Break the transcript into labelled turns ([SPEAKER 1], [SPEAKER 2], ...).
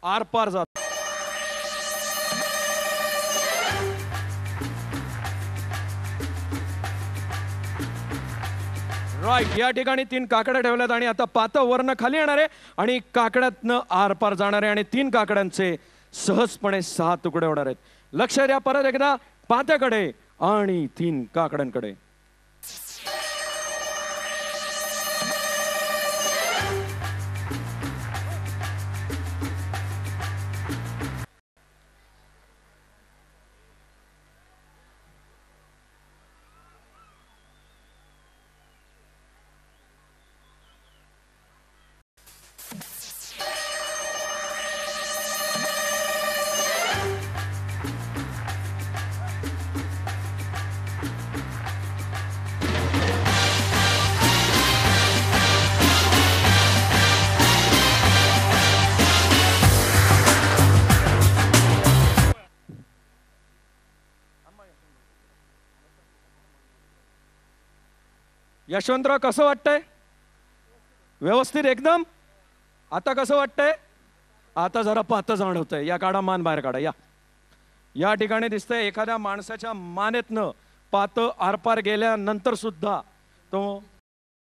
[SPEAKER 1] आरपार जात। राईट, या ठिकाणी 3 काकड्या ठेवल्यात आणि आता पातं वरनं खाली येणार आहे आणि काकड्यातनं आरपार जाणार आहे आणि 3 काकड्यांचे सहजपणे 6 तुकडे होणार आहेत। लक्ष द्या परत एकदा पात्याकडे आणि 3 काकड्यांकडे। यशवंतराव कसं वाटतंय? व्यवस्थित एकदम? आता कसं वाटतंय? आता जरा पातं जाणवतंय। या काढा, मान बाहेर काढा। या ठिकाणी दिसतंय एखाद्या माणसाच्या मानेतनं पातं आरपार गेल्यानंतर सुद्धा तो